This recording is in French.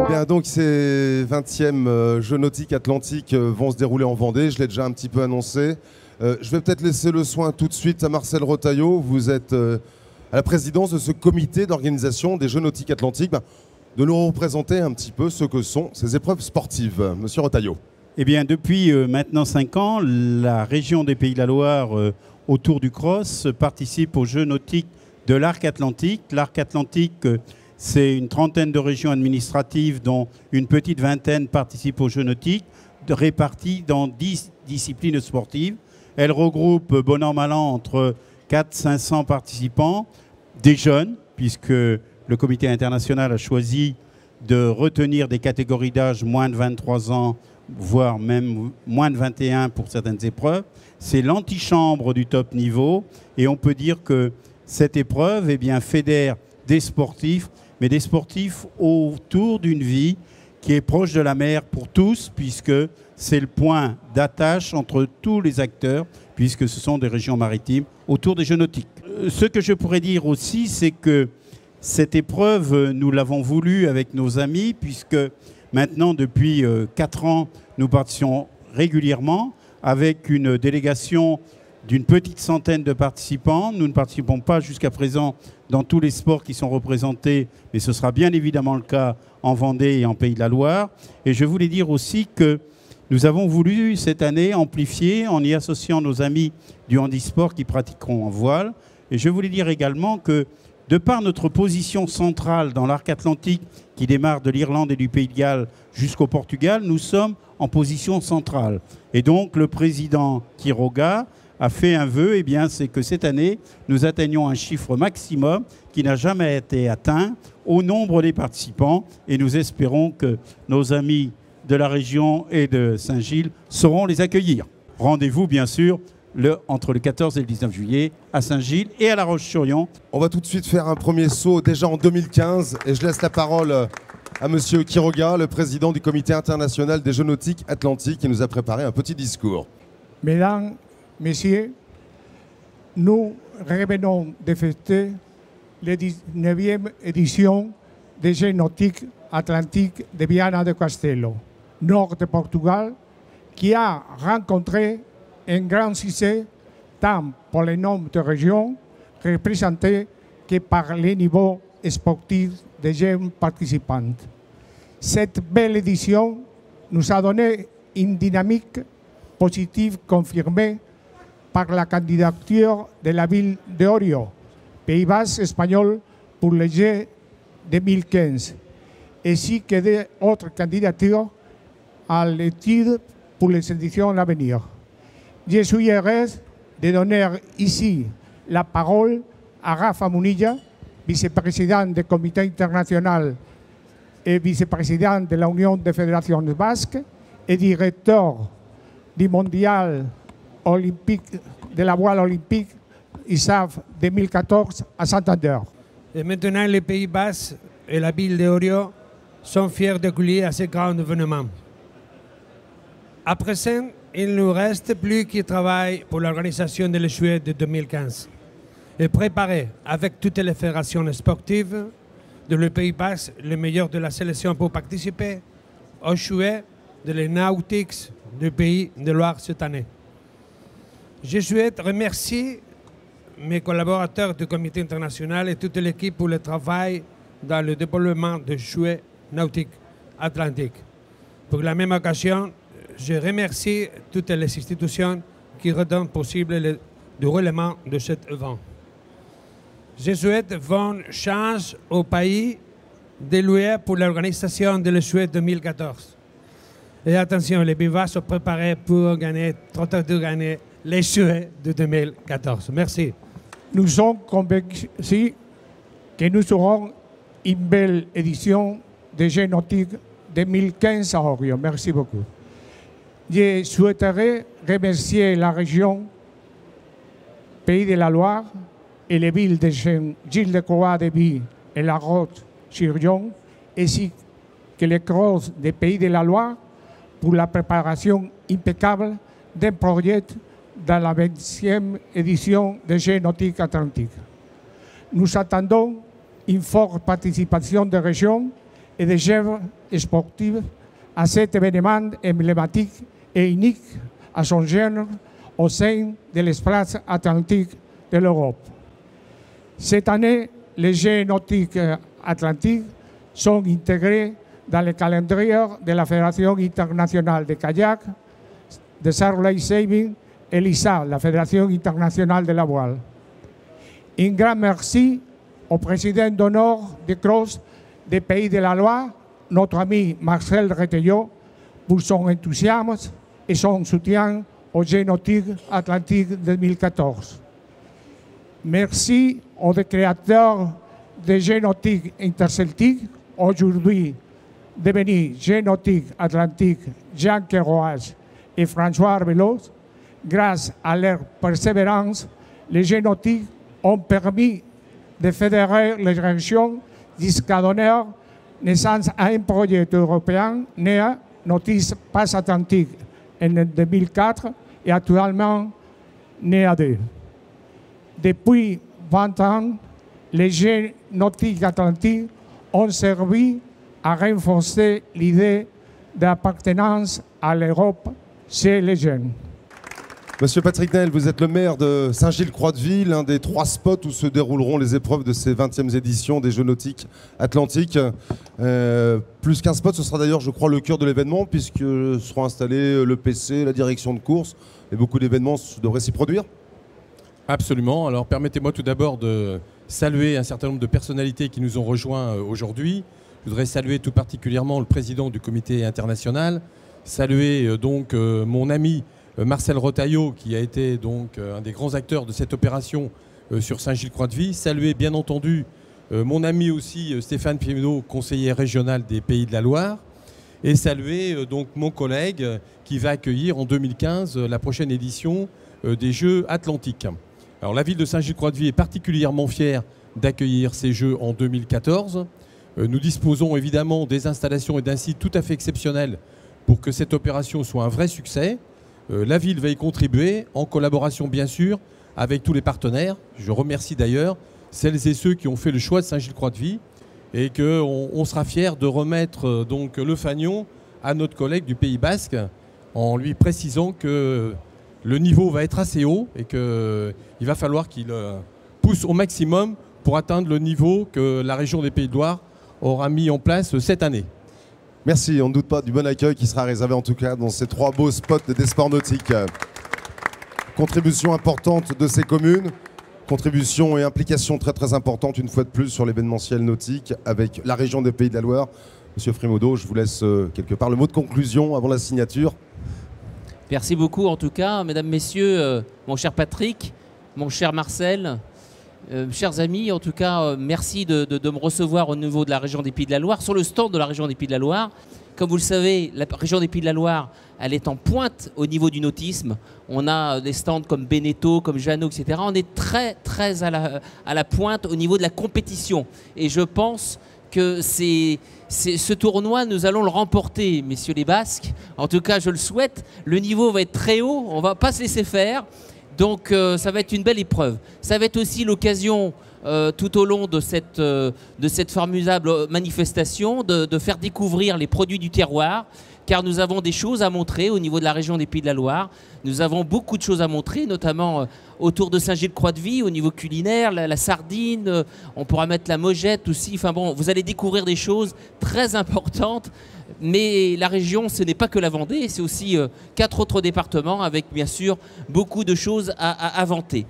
Bien, donc ces 20e Jeux nautiques atlantiques vont se dérouler en Vendée, je l'ai déjà un petit peu annoncé. Je vais peut-être laisser le soin tout de suite à Marcel Retailleau. Vous êtes à la présidence de ce comité d'organisation des Jeux nautiques atlantiques. De nous représenter un petit peu ce que sont ces épreuves sportives. Monsieur Retailleau. Eh bien, depuis maintenant 5 ans, la région des Pays de la Loire, autour du Cross, participe aux Jeux nautiques de l'Arc Atlantique. L'Arc Atlantique, c'est une trentaine de régions administratives dont une petite vingtaine participent aux Jeux nautiques, répartis dans 10 disciplines sportives. Elle regroupe, bon an, mal an, entre 400-500 participants, des jeunes, puisque le comité international a choisi de retenir des catégories d'âge moins de 23 ans, voire même moins de 21 pour certaines épreuves. C'est l'antichambre du top niveau et on peut dire que cette épreuve fédère des sportifs, mais des sportifs autour d'une vie qui est proche de la mer pour tous, puisque c'est le point d'attache entre tous les acteurs, puisque ce sont des régions maritimes autour des Jeux nautiques. Ce que je pourrais dire aussi, c'est que cette épreuve, nous l'avons voulu avec nos amis, puisque maintenant, depuis 4 ans, nous participons régulièrement avec une délégation d'une petite centaine de participants. Nous ne participons pas jusqu'à présent dans tous les sports qui sont représentés, mais ce sera bien évidemment le cas en Vendée et en Pays de la Loire. Et je voulais dire aussi que nous avons voulu cette année amplifier en y associant nos amis du handisport qui pratiqueront en voile. Et je voulais dire également que de par notre position centrale dans l'arc atlantique qui démarre de l'Irlande et du Pays de Galles jusqu'au Portugal, nous sommes en position centrale. Et donc le président Quiroga a fait un vœu, c'est que cette année, nous atteignions un chiffre maximum qui n'a jamais été atteint au nombre des participants. Et nous espérons que nos amis de la région et de Saint-Gilles sauront les accueillir. Rendez-vous, bien sûr, entre le 14 et le 19 juillet à Saint-Gilles et à La Roche-sur-Yon. On va tout de suite faire un premier saut déjà en 2015 et je laisse la parole à Monsieur Quiroga, le président du comité international des Jeux nautiques atlantiques, qui nous a préparé un petit discours. Mesdames, Messieurs, nous revenons de fêter la 19e édition des Jeux nautiques atlantiques de Viana do Castelo, nord de Portugal, qui a rencontré un grand succès tant pour le nombre de régions représentées que par le niveau sportif des jeunes participants. Cette belle édition nous a donné une dynamique positive confirmée par la candidature de la ville de Orio, Pays Basque espagnol, pour les Jeux 2015, ainsi que d'autres candidatures à l'étude pour les éditions à venir. Je suis heureux de donner ici la parole à Rafa Munilla, vice-président du Comité international et vice-président de l'Union des fédérations basques et directeur du Mondial olympique de la voile olympique ISAF 2014 à Santander. Et maintenant, les Pays Basques et la ville de Orio sont fiers d'accueillir ce grand événement. À présent, il ne nous reste plus qu'à travailler pour l'organisation de l'échouée de 2015 et préparer avec toutes les fédérations sportives de le Pays Basque les meilleurs de la sélection pour participer aux échouées de les Nautiques du Pays de Loire cette année. Je souhaite remercier mes collaborateurs du comité international et toute l'équipe pour le travail dans le développement de échouées nautiques atlantiques. Pour la même occasion, je remercie toutes les institutions qui rendent possible le déroulement de cet événement. Je souhaite bonne chance au pays de louer pour l'organisation de l'échouée 2014. Et attention, les Pays Basques sont préparés pour tenter de gagner l'échouée de 2014. Merci. Nous sommes convaincus que nous aurons une belle édition des Jeux nautiques 2015 à Orio. Merci beaucoup. Je souhaiterais remercier la région Pays de la Loire et les villes de Saint-Gilles-de-Croix-de-Vie et La Roche-sur-Yon, ainsi que les crosses des Pays de la Loire pour la préparation impeccable d'un projet dans la 20e édition des Jeux nautiques atlantiques. Nous attendons une forte participation des régions et des chefs sportifs à cet événement emblématique et unique à son genre au sein de l'espace atlantique de l'Europe. Cette année, les Jeux nautiques atlantiques sont intégrés dans le calendrier de la Fédération internationale de kayak, de sail saving et l'ISA, la Fédération internationale de la voile. Un grand merci au président d'honneur de CROSS des Pays de la Loire, notre ami Marcel Retailleau, pour son enthousiasme et son soutien aux Jeux nautiques atlantiques 2014. Merci aux créateurs des Jeux nautiques interceltiques, aujourd'hui devenus Jeux nautiques atlantiques Jean Kerouaz et François Arbelos. Grâce à leur persévérance, les Jeux nautiques ont permis de fédérer les régions jusqu'à donner naissance à un projet européen né à Notice Pass Atlantique en 2004 et actuellement né à deux. Depuis 20 ans, les Jeux nautiques atlantiques ont servi à renforcer l'idée d'appartenance à l'Europe chez les jeunes. Monsieur Patrick Nael, vous êtes le maire de Saint-Gilles-Croix-de-Vie, l'un des 3 spots où se dérouleront les épreuves de ces 20e éditions des Jeux nautiques atlantiques. Plus qu'un spot, ce sera d'ailleurs, je crois, le cœur de l'événement, puisque seront installés le PC, la direction de course, et beaucoup d'événements devraient s'y produire. Absolument. Alors permettez-moi tout d'abord de saluer un certain nombre de personnalités qui nous ont rejoints aujourd'hui. Je voudrais saluer tout particulièrement le président du comité international, saluer donc mon ami Marcel Retailleau, qui a été donc un des grands acteurs de cette opération sur Saint-Gilles-Croix-de-Vie. Saluer bien entendu mon ami aussi Stéphane Piémeneau, conseiller régional des Pays de la Loire. Et saluer donc mon collègue qui va accueillir en 2015 la prochaine édition des Jeux Atlantiques. Alors la ville de Saint-Gilles-Croix-de-Vie est particulièrement fière d'accueillir ces Jeux en 2014. Nous disposons évidemment des installations et d'un site tout à fait exceptionnel pour que cette opération soit un vrai succès. La ville va y contribuer en collaboration bien sûr avec tous les partenaires. Je remercie d'ailleurs celles et ceux qui ont fait le choix de Saint-Gilles-Croix-de-Vie et qu'on sera fiers de remettre donc le fanion à notre collègue du Pays Basque en lui précisant que le niveau va être assez haut et qu'il va falloir qu'il pousse au maximum pour atteindre le niveau que la région des Pays de Loire aura mis en place cette année. Merci, on ne doute pas du bon accueil qui sera réservé en tout cas dans ces 3 beaux spots des sports nautiques. Contribution importante de ces communes, contribution et implication très très importante une fois de plus sur l'événementiel nautique avec la région des Pays de la Loire. Monsieur Frémaudeau, je vous laisse quelque part le mot de conclusion avant la signature. Merci beaucoup en tout cas, mesdames, messieurs, mon cher Patrick, mon cher Marcel, chers amis, en tout cas, merci de me recevoir au niveau de la région des Pays de la Loire, sur le stand de la région des Pays de la Loire. Comme vous le savez, la région des Pays de la Loire, elle est en pointe au niveau du nautisme. On a des stands comme Beneteau, comme Jeannot, etc. On est très, très à la pointe au niveau de la compétition. Et je pense que ce tournoi, nous allons le remporter, messieurs les Basques. En tout cas, je le souhaite. Le niveau va être très haut, on ne va pas se laisser faire. Donc ça va être une belle épreuve. Ça va être aussi l'occasion tout au long de cette formidable manifestation de faire découvrir les produits du terroir, car nous avons des choses à montrer au niveau de la région des Pays de la Loire. Nous avons beaucoup de choses à montrer, notamment autour de Saint-Gilles-Croix-de-Vie, au niveau culinaire, la sardine, on pourra mettre la mojette aussi. Enfin bon, vous allez découvrir des choses très importantes. Mais la région, ce n'est pas que la Vendée, c'est aussi 4 autres départements avec bien sûr beaucoup de choses à vanter.